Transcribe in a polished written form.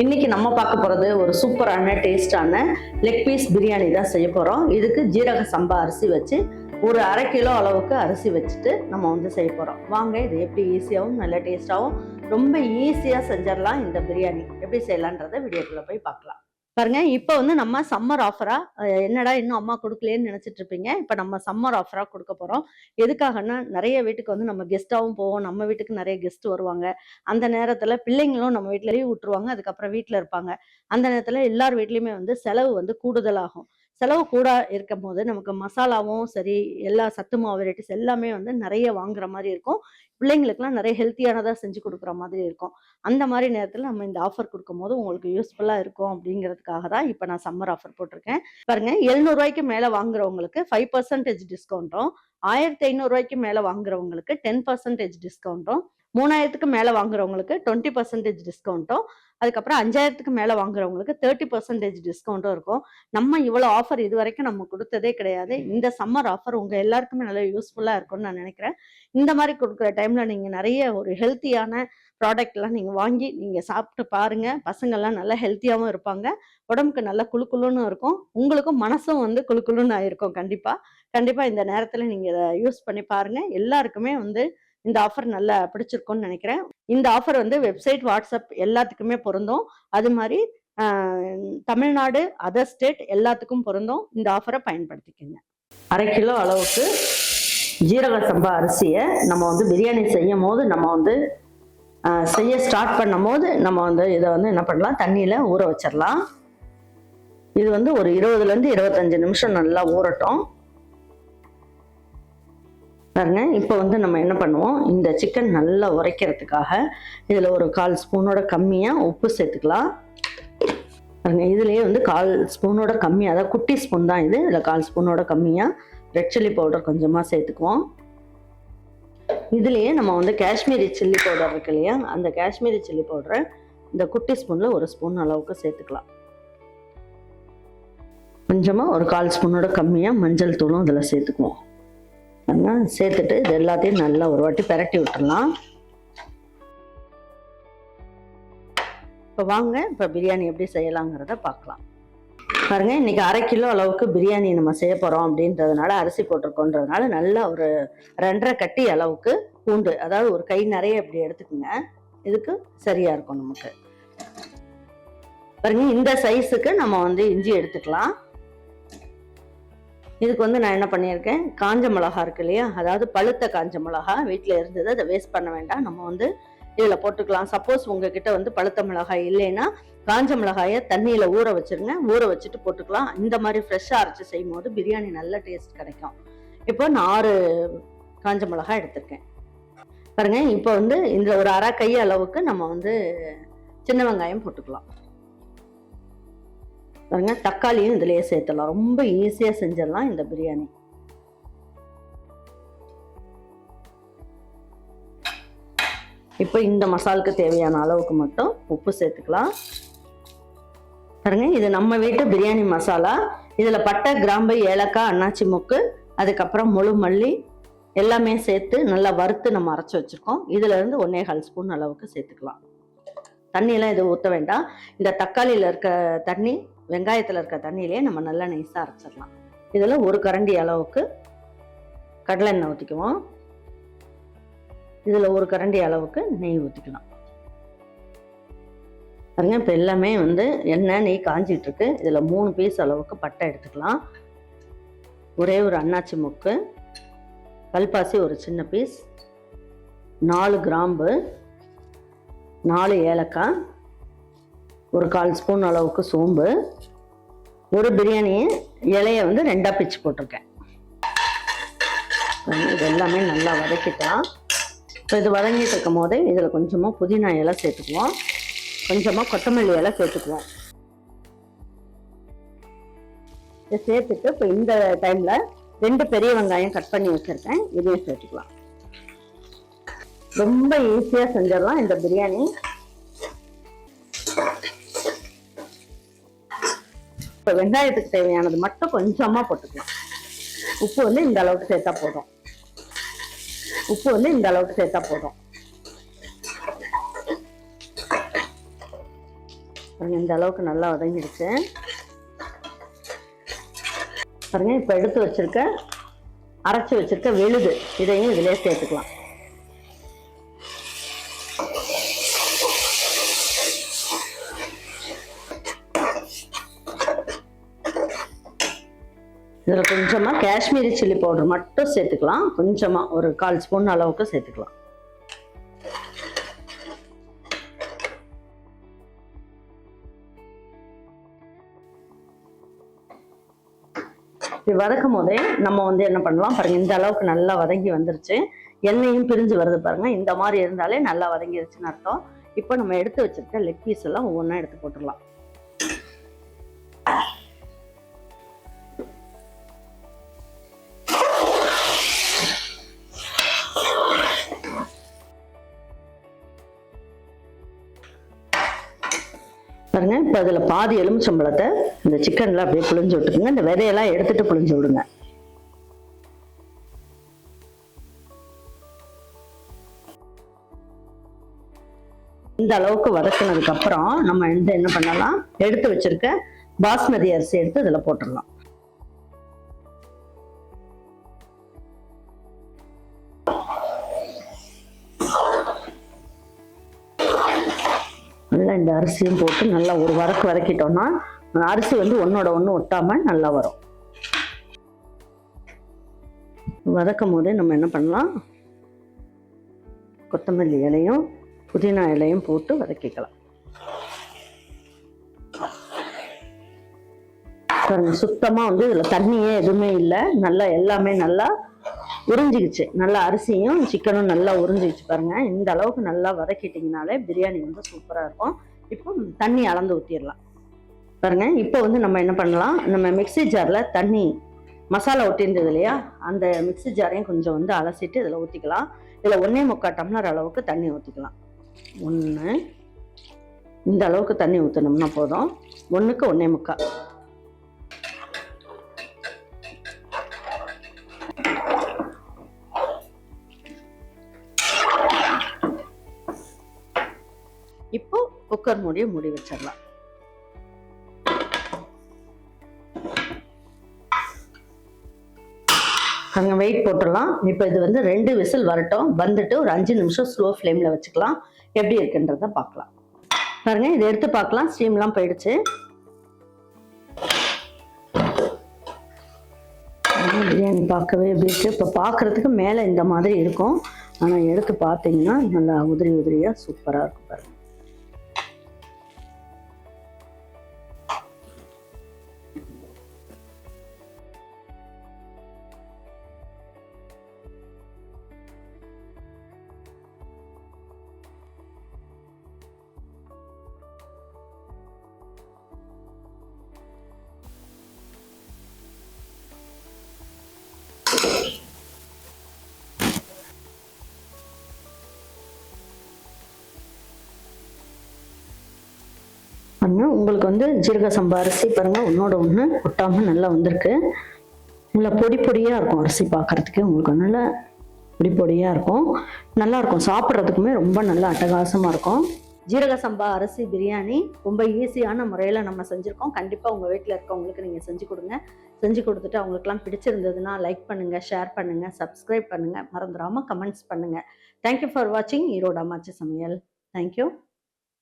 இன்னைக்கு நம்ம பார்க்க போகிறது ஒரு சூப்பரான டேஸ்டான லெக் பீஸ் பிரியாணி தான் செய்ய போகிறோம். இதுக்கு ஜீரக சம்பா அரிசி வச்சு ஒரு 1/2 கிலோ அளவுக்கு அரிசி வச்சுட்டு நம்ம செய்ய போகிறோம். வாங்க இது எப்படி ஈஸியாகவும் நல்ல டேஸ்டாகவும் ரொம்ப ஈஸியாக செஞ்சிடலாம். இந்த பிரியாணி எப்படி செய்யலான்றதை வீடியோக்குள்ளே போய் பார்க்கலாம். பாருங்க, இப்போ நம்ம சம்மர் ஆஃபரா என்னடா இன்னும் அம்மா கொடுக்கலன்னு நினைச்சிட்டு இருப்பீங்க. இப்போ நம்ம சம்மர் ஆஃபரா கொடுக்க போறோம். எதுக்காகன்னா, நிறைய வீட்டுக்கு நம்ம கெஸ்டாவும் போவோம். நம்ம வீட்டுக்கு நிறைய கெஸ்ட் வருவாங்க. அந்த நேரத்துல பிள்ளைங்களும் நம்ம வீட்டுல லீவ் விட்டுருவாங்க. அதுக்கப்புறம் வீட்டுல இருப்பாங்க. அந்த நேரத்துல எல்லார் வீட்லயுமே செலவு கூடுதலாகும். செலவு கூட இருக்கும் போது நமக்கு மசாலாவும் சரி, எல்லா சத்து மாவு வெரைட்டிஸ் எல்லாமே நிறைய வாங்குற மாதிரி இருக்கும். பிள்ளைங்களுக்குலாம் நிறைய ஹெல்த்தியானதா செஞ்சு கொடுக்குற மாதிரி இருக்கும். அந்த மாதிரி நேரத்தில் நம்ம இந்த ஆஃபர் கொடுக்கும்போது உங்களுக்கு யூஸ்ஃபுல்லா இருக்கும் அப்படிங்கிறதுக்காக தான் இப்போ நான் சம்மர் ஆஃபர் போட்டிருக்கேன். பாருங்க, 700 ரூபாய்க்கு மேல வாங்குறவங்களுக்கு 5% டிஸ்கவுண்ட்டும், 1500 ரூபாய்க்கு மேல வாங்குறவங்களுக்கு 10% டிஸ்கவுண்ட்டும், 3000க்கு மேல வாங்குறவங்களுக்கு 20% டிஸ்கவுண்ட்டும், அதுக்கப்புறம் 5000க்கு மேல வாங்குறவங்களுக்கு 30% டிஸ்கவுண்ட்டும் இருக்கும். நம்ம இவ்வளவு ஆஃபர் இது வரைக்கும் நம்ம கொடுத்ததே கிடையாது. இந்த சம்மர் ஆஃபர் உங்க எல்லாருக்குமே நல்லா யூஸ்ஃபுல்லா இருக்கும்னு நான் நினைக்கிறேன். இந்த மாதிரி கொடுக்குற டைம்ல நீங்க நிறைய ஒரு ஹெல்த்தியான ப்ராடக்ட் எல்லாம் நீங்க வாங்கி நீங்க சாப்பிட்டு பாருங்க. பசங்க எல்லாம் நல்லா ஹெல்த்தியாவும் இருப்பாங்க. உடம்புக்கு நல்லா குளுக்குளுன்னு இருக்கும். உங்களுக்கும் மனசும் குளுக்குளுன்னு ஆயிருக்கும். கண்டிப்பா கண்டிப்பா இந்த நேரத்துல நீங்க இதை யூஸ் பண்ணி பாருங்க. எல்லாருக்குமே இந்த ஆஃபர் நல்லா பிடிச்சிருக்கும்னு நினைக்கிறேன். இந்த ஆஃபர் வெப்சைட், வாட்ஸ்அப் எல்லாத்துக்குமே பொருந்தும். அது மாதிரி தமிழ்நாடு, அதர் ஸ்டேட் எல்லாத்துக்கும் பொருந்தும். இந்த ஆஃபரை பயன்படுத்திக்கோங்க. 1/2 கிலோ அளவுக்கு ஜீரக சம்பா அரிசியை நம்ம பிரியாணி செய்யும் போது நம்ம செய்ய ஸ்டார்ட் பண்ணும் போது நம்ம இதை என்ன பண்ணலாம், தண்ணியில ஊற வச்சிடலாம். இது ஒரு 20லேருந்து 25 நிமிஷம் நல்லா ஊறட்டும். பாருங்க, இப்போ நம்ம என்ன பண்ணுவோம், இந்த சிக்கன் நல்லா உரைக்கிறதுக்காக இதில் ஒரு 1/4 ஸ்பூனோட கம்மியாக உப்பு சேர்த்துக்கலாம். பாருங்க, இதுலேயே 1/4 ஸ்பூனோட கம்மியாக, அதாவது குட்டி ஸ்பூன் தான் இது. இதில் 1/4 ஸ்பூனோட கம்மியாக ரெட் சில்லி பவுடர் கொஞ்சமாக சேர்த்துக்குவோம். இதுலேயே நம்ம காஷ்மீரி சில்லி பவுடர் இருக்கு இல்லையா, அந்த காஷ்மீரி சில்லி பவுடரை இந்த குட்டி ஸ்பூனில் 1 ஸ்பூன் அளவுக்கு சேர்த்துக்கலாம். கொஞ்சமாக ஒரு 1/4 ஸ்பூனோட கம்மியாக மஞ்சள் தூளும் இதில் சேர்த்துக்குவோம். சேர்த்துட்டு இது எல்லாத்தையும் நல்லா ஒரு வாட்டி பிரட்டி விட்டுடலாம். இப்போ வாங்க, இப்போ பிரியாணி எப்படி செய்யலாங்கிறத பார்க்கலாம். பாருங்க, இன்னைக்கு 1/2 கிலோ அளவுக்கு பிரியாணி நம்ம செய்ய போறோம் அப்படின்றதுனால, அரிசி போட்டிருக்கோன்றதுனால நல்லா ஒரு 2.5 கட்டி அளவுக்கு பூண்டு, அதாவது ஒரு கை நிறைய இப்படி எடுத்துக்கோங்க. இதுக்கு சரியா இருக்கும் நமக்கு. பாருங்க, இந்த சைஸுக்கு நம்ம இஞ்சி எடுத்துக்கலாம். இதுக்கு நான் என்ன பண்ணியிருக்கேன், காஞ்ச மிளகா இருக்கு இல்லையா, அதாவது பழுத்த காஞ்ச மிளகா வீட்டில் இருந்தது, அதை வேஸ்ட் பண்ண வேண்டாம். நம்ம இதில் போட்டுக்கலாம். சப்போஸ் உங்ககிட்ட பழுத்த மிளகாய் இல்லைன்னா காஞ்ச மிளகாயை தண்ணியில் ஊற வச்சிருங்க. ஊற வச்சுட்டு போட்டுக்கலாம். இந்த மாதிரி ஃப்ரெஷ்ஷாக அரைச்சி செய்யும் போது பிரியாணி நல்ல டேஸ்ட் கிடைக்கும். இப்போ நான் 6 காஞ்ச மிளகாய் எடுத்திருக்கேன். பாருங்க, இப்போ இந்த ஒரு 1/2 கை அளவுக்கு நம்ம சின்ன வெங்காயம் போட்டுக்கலாம். பாருங்க, தக்காளியும் இதுலயே சேர்த்துலாம். ரொம்ப ஈஸியா செஞ்சிடலாம் இந்த பிரியாணி. இப்போ இந்த மசாலுக்கு தேவையான அளவுக்கு மட்டும் உப்பு சேர்த்துக்கலாம். பாருங்க, இது நம்ம வீட்டு பிரியாணி மசாலா. இதுல பட்டை, கிராம்பு, ஏலக்காய், அன்னாச்சி மொக்கு, அதுக்கப்புறம் முழு மல்லி எல்லாமே சேர்த்து நல்லா வறுத்து நம்ம அரைச்சி வச்சிருக்கோம். இதுல இருந்து 1.25 ஸ்பூன் அளவுக்கு சேர்த்துக்கலாம். தண்ணியெல்லாம் இது ஊற்ற வேண்டாம். இந்த தக்காளியில இருக்க தண்ணி, வெங்காயத்தில் இருக்க தண்ணியிலே நம்ம நல்லா நைஸாக அரைச்சிடலாம். இதில் 1 கரண்டி அளவுக்கு கடலை எண்ணெய் ஊற்றிக்குவோம். இதில் 1 கரண்டி அளவுக்கு நெய் ஊற்றிக்கலாம். பாருங்க, இப்போ எல்லாமே எண்ணெய், நெய் காஞ்சிட்டு இருக்கு. இதில் 3 பீஸ் அளவுக்கு பட்டை எடுத்துக்கலாம். ஒரே ஒரு அன்னாச்சி மொக்கு, கல்பாசி ஒரு சின்ன பீஸ், 4 கிராம்பு, 4 ஏலக்காய், ஒரு 1/4 ஸ்பூன் அளவுக்கு சோம்பு, ஒரு பிரியாணி இலையை 2ஆ பிச்சு போட்டிருக்கேன். இது எல்லாமே நல்லா வதக்கிக்கலாம். இப்போ இது வதங்கிட்டு இருக்கும் போதே இதில் கொஞ்சமாக புதினா இலை சேர்த்துக்குவோம், கொஞ்சமாக கொத்தமல்லி இலை சேர்த்துக்குவோம். இதை சேர்த்துட்டு இப்போ இந்த டைமில் 2 பெரிய வெங்காயம் கட் பண்ணி வச்சுருக்கேன், இதையும் சேர்த்துக்கலாம். ரொம்ப ஈஸியாக செஞ்சிடலாம் இந்த பிரியாணி. இப்போ வெங்காயத்துக்கு தேவையானது மட்டும் கொஞ்சமாக போட்டுக்கலாம். உப்பு இந்த அளவுக்கு சேர்த்தா போதும். இந்த அளவுக்கு சேர்த்தா போதும். பாருங்க இந்த அளவுக்கு நல்லா வதங்கிடுச்சு பாருங்க. இப்போ எடுத்து வச்சிருக்க அரைச்சி வச்சிருக்க விழுது இதையும் இதிலே சேர்த்துக்கலாம். இதில் கொஞ்சமாக காஷ்மீரி சில்லி பவுடர் மட்டும் சேர்த்துக்கலாம். கொஞ்சமாக ஒரு 1/4 ஸ்பூன் அளவுக்கு சேர்த்துக்கலாம். வதக்கும் போதே நம்ம என்ன பண்ணலாம் பாருங்க. இந்த அளவுக்கு நல்லா வதங்கி வந்துருச்சு. எண்ணெயும் பிரிஞ்சு வருது பாருங்க. இந்த மாதிரி இருந்தாலே நல்லா வதங்கிருச்சுன்னு அர்த்தம். இப்போ நம்ம எடுத்து வச்சிருக்க லெக் பீஸ் எல்லாம் ஒவ்வொன்றா எடுத்து போட்டுடலாம். பாருங்க. இப்போ அதில் பாதி எலுமிச்சம்பழத்தை இந்த சிக்கன்ல அப்படியே புளிஞ்சு விட்டுருங்க. இந்த விதையெல்லாம் எடுத்துட்டு புளிஞ்சு விடுங்க. இந்த அளவுக்கு வதக்கினதுக்கு அப்புறம் நம்ம என்ன பண்ணலாம், எடுத்து வச்சிருக்க பாஸ்மதி அரிசி எடுத்து இதுல போட்டுடலாம். நல்லா இந்த அரிசியும் போட்டு நல்லா ஒரு வதக்கிட்டோம்னா அரிசி ஒன்னோட ஒன்று ஒட்டாம நல்லா வரும். வதக்கும் போதே நம்ம என்ன பண்ணலாம், கொத்தமல்லி இலையும் புதினா இலையும் போட்டு வதக்கிக்கலாம். பாருங்க சுத்தமா இதுல தண்ணியே எதுவுமே இல்லை. நல்லா எல்லாமே நல்லா உறிஞ்சிக்கிச்சு. நல்லா அரிசியும் சிக்கனும் நல்லா உறிஞ்சிக்கிச்சு பாருங்க. இந்த அளவுக்கு நல்லா வதக்கிட்டீங்கனாலே பிரியாணி சூப்பரா இருக்கும். இப்போ தண்ணி அளந்து ஊற்றிடலாம் பாருங்க. இப்போ நம்ம என்ன பண்ணலாம், நம்ம மிக்சி ஜார்ல தண்ணி மசாலா ஒட்டியிருந்தது இல்லையா, அந்த மிக்சி ஜாரையும் கொஞ்சம் அலசிட்டு இதில் ஊற்றிக்கலாம். இதில் 1.25 டம்ளர் அளவுக்கு தண்ணி ஊற்றிக்கலாம். 1 இந்த அளவுக்கு தண்ணி ஊற்றணும்னா போதும். 1க்கு 1.25. இப்போ குக்கர் மூடி வச்சிடலாம். அங்கே வெயிட் போட்டுடலாம். இப்போ இது 2 விசில் வரட்டும். வந்துட்டு ஒரு 5 நிமிஷம் ஸ்லோ ஃப்ளேமில் வச்சுக்கலாம். எப்படி இருக்குன்றத பார்க்கலாம். பாருங்க இதை எடுத்து பார்க்கலாம். ஸ்டீம்லாம் போயிடுச்சு. பிரியாணி பார்க்கவே எப்படி இருக்கு. இப்போ பார்க்கறதுக்கு மேலே இந்த மாதிரி இருக்கும். ஆனால் எடுத்து பார்த்தீங்கன்னா நல்லா உதிரி உதிரியாக சூப்பராக இருக்கும் பாருங்க. உங்களுக்கு ஜீரக சம்பா அரிசி பாருங்க ஒன்னோட ஒன்று ஒட்டாமல் நல்லா வந்திருக்கு. நல்லா பொடி பொடியாக இருக்கும் அரிசி பார்க்கறதுக்கு. உங்களுக்கு நல்லா பொடி பொடியாக இருக்கும். நல்லா இருக்கும். சாப்பிட்றதுக்குமே ரொம்ப நல்லா அட்டகாசமாக இருக்கும். ஜீரக சம்பா அரிசி பிரியாணி ரொம்ப ஈஸியான முறையில் நம்ம செஞ்சுருக்கோம். கண்டிப்பாக உங்கள் வீட்டில் இருக்கவங்களுக்கு நீங்கள் செஞ்சு கொடுங்க. செஞ்சு கொடுத்துட்டு அவங்களுக்குலாம் பிடிச்சிருந்ததுன்னா லைக் பண்ணுங்கள், ஷேர் பண்ணுங்கள், சப்ஸ்கிரைப் பண்ணுங்கள், மறந்துடாமல் கமெண்ட்ஸ் பண்ணுங்கள். தேங்க்யூ ஃபார் வாட்சிங் ஈரோடு அம்மாச்சி சமையல். தேங்க்யூ.